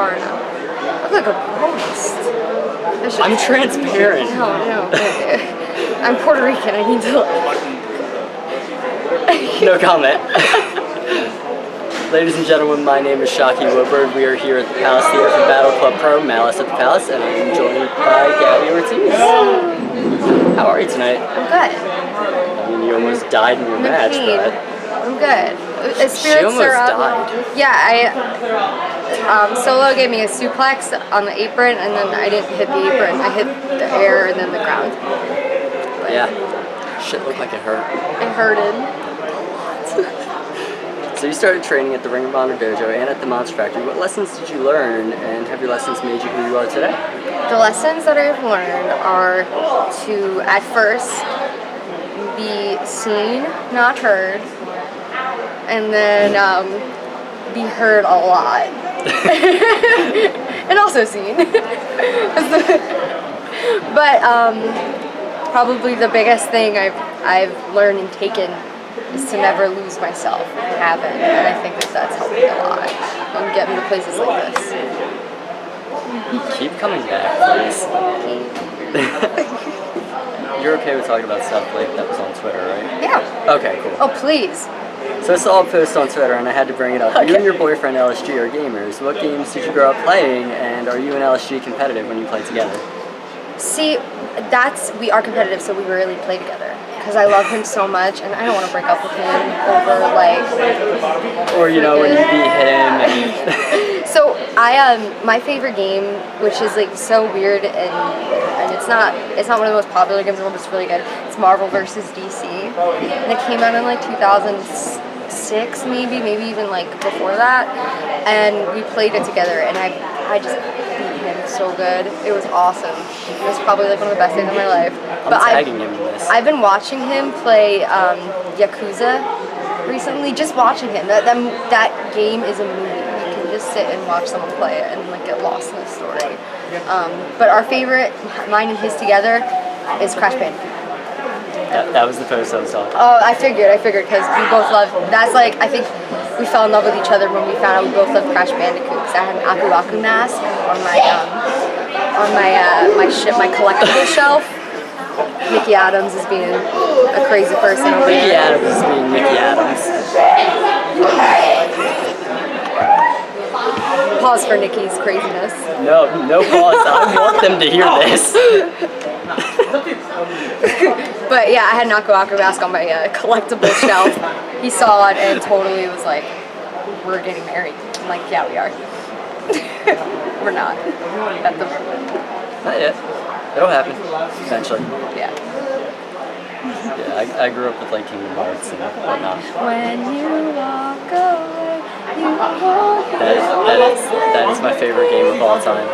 far enough. I look like a ghost. I'm transparent. No. I'm Puerto Rican. I need to No comment. Ladies and gentlemen, my name is Shocky Woodward. We are here at the Palace Theater for Battle Club Pro, Malice at the Palace, and I'm joined by Gabby Ortiz. How are you tonight? I'm good. I mean, you almost died in your match, but... I'm good. She almost died. Yeah, Solo gave me a suplex on the apron, and then I didn't hit the apron. I hit the air and then the ground. But yeah. Shit looked like it hurt. It hurted. So you started training at the Ring of Honor Dojo and at the Monster Factory. What lessons did you learn, and have your lessons made you who you are today? The lessons that I've learned are to, at first, be seen, not heard, and then be heard a lot. And also seen. But probably the biggest thing I've learned and taken is to never lose myself. I haven't, and I think that's helped me a lot and get me to places like this. Keep coming back, please. You're okay with talking about stuff like that was on Twitter, right? Yeah. Okay, cool. Oh, please. So I saw a post on Twitter and I had to bring it up. Okay. You and your boyfriend LSG are gamers. What games did you grow up playing, and are you and LSG competitive when you play together? See, we are competitive, so we rarely play together. Because I love him so much, and I don't want to break up with him over, like... Or, you know, when you beat him and... So, my favorite game, which is, like, so weird, and it's not one of the most popular games in the world, but it's really good. It's Marvel vs. DC. And it came out in, like, 2006, maybe even, like, before that. And we played it together, and I just beat him so good. It was awesome. It was probably, like, one of the best days of my life. I'm tagging him in this. I've been watching him play Yakuza recently, just watching him. That game is a movie. You can just sit and watch someone play it and like get lost in the story. But our favorite, mine and his together, is Crash Bandicoot. That was the post I was talking. Oh, I figured, because we both love, that's like, I think we fell in love with each other when we found out we both love Crash Bandicoot, because I had an Aku Aku mask on my collectible shelf. Mickey Adams is being a crazy person over there. Mickey Adams is being Mickey Adams. Pause for Nikki's craziness. No pause. I want them to hear this. But yeah, I had an Aku Aku mask on my collectible shelf. He saw it and totally was like, "We're getting married." I'm like, "Yeah, we are." We're not at the moment. Not yet. It'll happen eventually. Yeah. Yeah, I grew up with like Kingdom Hearts and whatnot. When you walk away, you walk that is my favorite game of all time.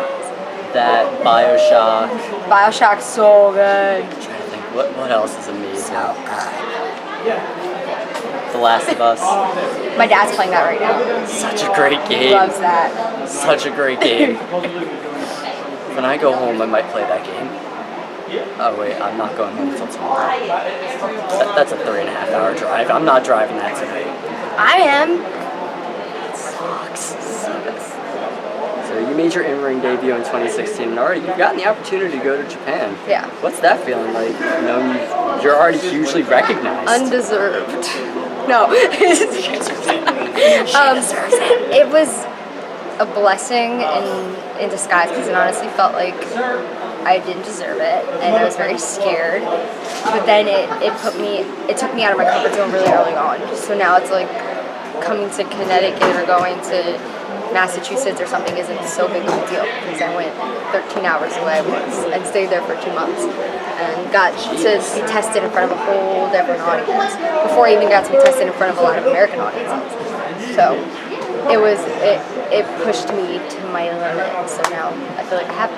That Bioshock. Bioshock's so good. I'm trying to think what else is amazing. So good. The Last of Us. My dad's playing that right now. Such a great game. He loves that. Such a great game. When I go home, I might play that game. Oh wait, I'm not going home until tomorrow. That's a 3.5-hour drive. I'm not driving that tonight. I am. It sucks. So you made your in-ring debut in 2016, and already you've gotten the opportunity to go to Japan. Yeah. What's that feeling like? You know, you're already hugely recognized. Undeserved. No. It was a blessing in disguise, because it honestly felt like I didn't deserve it, and I was very scared. But then it took me out of my comfort zone really early on. So now it's like coming to Connecticut or going to Massachusetts or something isn't so big of a deal, because I went 13 hours away once and stayed there for 2 months and got to be tested in front of a whole different audience before I even got to be tested in front of a lot of American audiences. So it pushed me to my limit. So now I feel like I have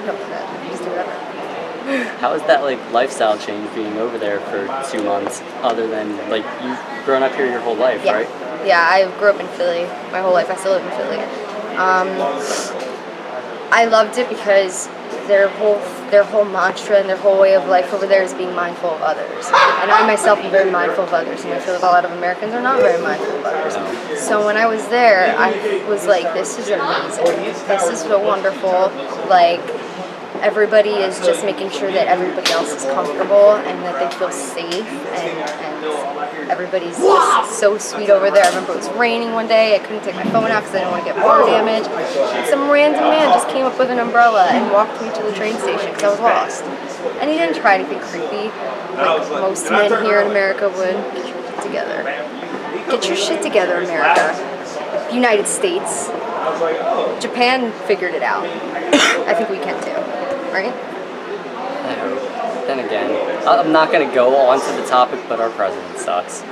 no limit. Just do whatever. How is that like lifestyle change being over there for 2 months, other than like you've grown up here your whole life, right? Yeah, I grew up in Philly my whole life. I still live in Philly. I loved it because their whole mantra and their whole way of life over there is being mindful of others. And I myself am very mindful of others, and I feel like a lot of Americans are not very mindful of others. So when I was there, I was like, this is amazing. This is so wonderful. Like, everybody is just making sure that everybody else is comfortable and that they feel safe, and everybody's just so sweet over there. I remember it was raining one day. I couldn't take my phone out because I didn't want to get water damage. And some random man just came up with an umbrella and walked me to the train station because I was lost. And he didn't try anything creepy like most men here in America would. Get your shit together. Get your shit together, America. United States. Japan figured it out. I think we can too. Right? I hope. Then again, I'm not going to go on to the topic, but our president sucks.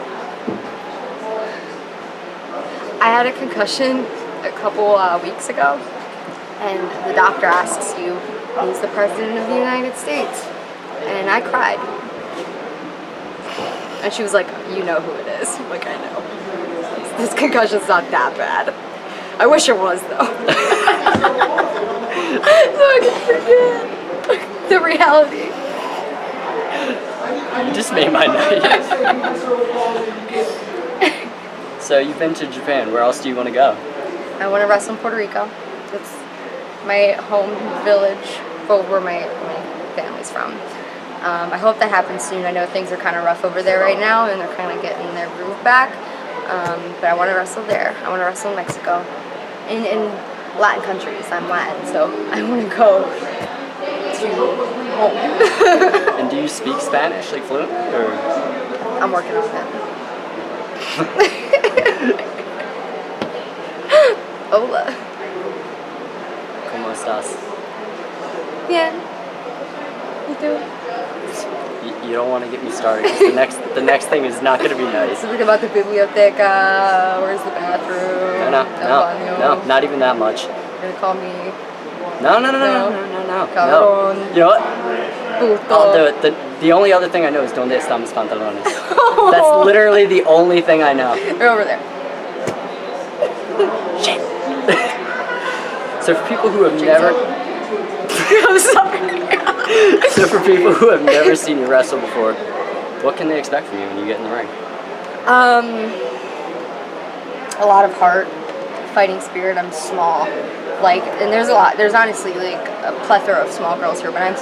I had a concussion a couple weeks ago, and the doctor asks you, who's the president of the United States? And I cried. And she was like, you know who it is. I'm like, I know. This concussion's not that bad. I wish it was, though. So I can forget the reality. You just made my night. So you've been to Japan. Where else do you want to go? I want to wrestle in Puerto Rico. That's my home village, where my family's from. I hope that happens soon. I know things are kind of rough over there right now, and they're kind of getting their groove back. But I want to wrestle there. I want to wrestle in Mexico. In Latin countries. I'm Latin, so I want to go to home. And do you speak Spanish, like fluent? Or? I'm working on it. Hola. ¿Cómo estás? Bien. You too? You don't want to get me started, 'cause the next thing is not going to be nice. Something about the biblioteca. Where's the bathroom? No, not even that much. You're gonna call me. No. Cabrón. You know what? Puto. I'll do it. The only other thing I know is donde están mis pantalones. That's literally the only thing I know. They're over there. Shit. So for people who have never... I'm sorry. So for people who have never seen you wrestle before, what can they expect from you when you get in the ring? A lot of heart, fighting spirit. I'm small, and there's honestly like a plethora of small girls here, but I'm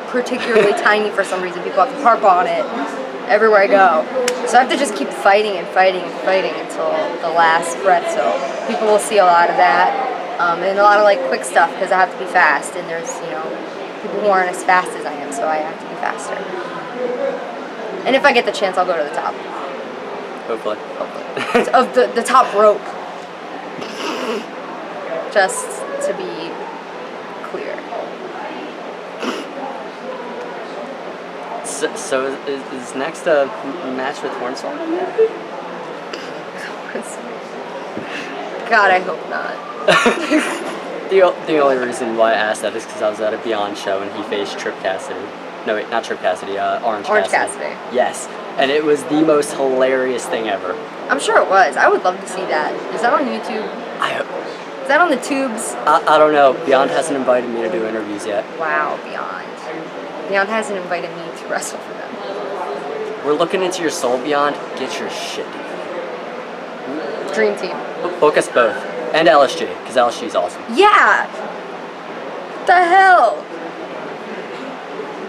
particularly tiny for some reason. People have to harp on it everywhere I go, so I have to just keep fighting and fighting and fighting until the last breath. So people will see a lot of that, and a lot of like quick stuff because I have to be fast, and there's people who aren't as fast as I am, so I have to be faster. And if I get the chance, I'll go to the top. Hopefully. Of the top rope. Just to be clear. So is next a match with Hornswoggle? God, I hope not. The only reason why I asked that is because I was at a Beyond show and he faced Trip Cassidy. No, wait, not Trip Cassidy, Orange Cassidy. Yes, and it was the most hilarious thing ever. I'm sure it was. I would love to see that. Is that on YouTube? Is that on the tubes? I don't know. Beyond hasn't invited me to do interviews yet. Wow, Beyond. Beyond hasn't invited me to wrestle for them. We're looking into your soul, Beyond. Get your shit together. Dream team. Book us both. And LSG, because LSG is awesome. Yeah! What the hell?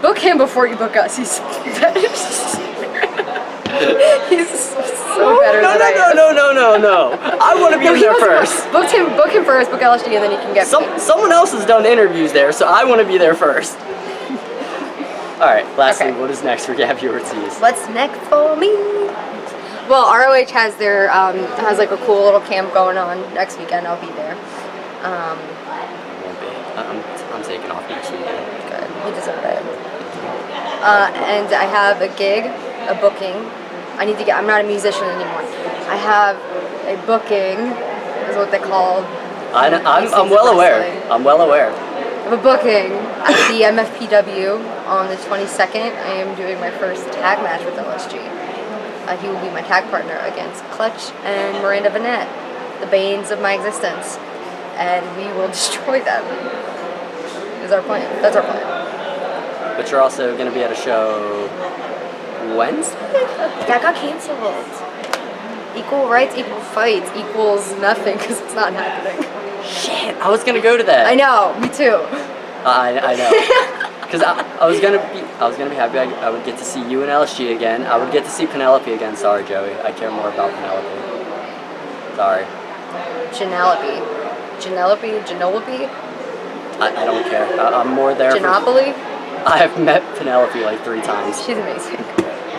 Book him before you book us. He's better. He's so better than I am. No. I want to be there first. Book him first, book LSG, and then he can get me. Someone else has done interviews there, so I want to be there first. Alright, lastly, Okay. What is next for Gabby Ortiz? What's next for me? Well, ROH has their has like a cool little camp going on next weekend. I'll be there. I won't be. I'm taking off next weekend. Good, you deserve it. And I have a gig, a booking. I'm not a musician anymore. I have a booking, is what they call. I'm well aware. I'm well aware. I have a booking at the MFPW on the 22nd. I am doing my first tag match with LSG. He will be my tag partner against Clutch and Miranda Vanette, the banes of my existence, and we will destroy them. is our plan. That's our plan. But you're also going to be at a show Wednesday? That got canceled. Equal rights, equal fights equals nothing because it's not happening. Shit, I was going to go to that. I know, me too. I know. Because I was gonna be happy I would get to see you and LSG again. I would get to see Penelope again. Sorry, Joey. I care more about Penelope. Sorry. Janelope. I don't care. I'm more there. Janopoly? I have met Penelope like 3 times. She's amazing.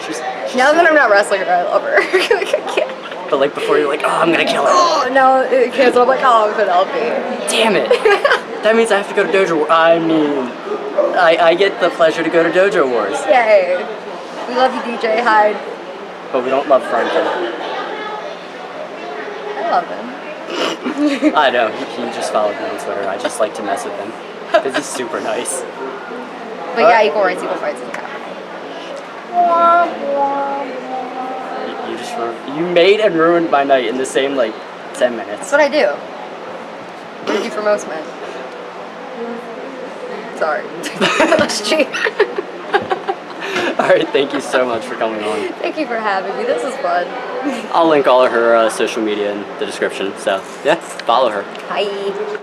She's Now that I'm not wrestling her, I love her. Like, I can't. But like before, you're like, oh, I'm gonna kill her. Oh, no, it canceled. I'm like, oh, Penelope. Damn it. That means I have to go to Dojo Wars. I mean, I get the pleasure to go to Dojo Wars. Yay. We love you, DJ Hyde. But we don't love Franklin. I love him. I know, he just followed me on Twitter. I just like to mess with him. Because he's super nice. But yeah, equal rights, equal fights isn't happening. You made and ruined my night in the same, 10 minutes. That's what I do. What I do for most men. Sorry. Let's cheat. Alright, thank you so much for coming on. Thank you for having me. This is fun. I'll link all of her social media in the description. So, yeah, follow her. Bye.